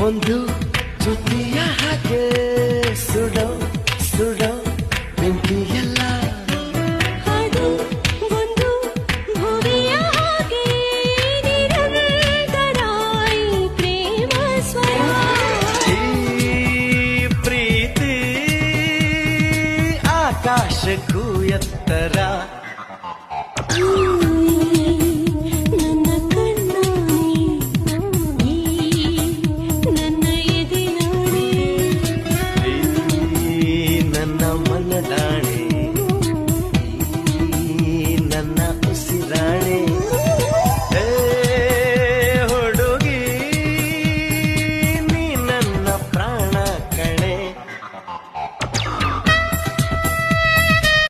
ಒಂದು ಜ್ಯೋತಿಯ ಹಾಗೆ ಸುಡೋ ಸುಡೋ ಬೆಂಕಿಯಲ್ಲ. ಅದು ಒಂದು ಭುವಿಯ ಹಾಗೆ ನಿರಂತರ ಈ ಪ್ರೇಮ ಸ್ವರ. ಈ ಪ್ರೀತಿ ಆಕಾಶಕ್ಕೂ ಎತ್ತರ.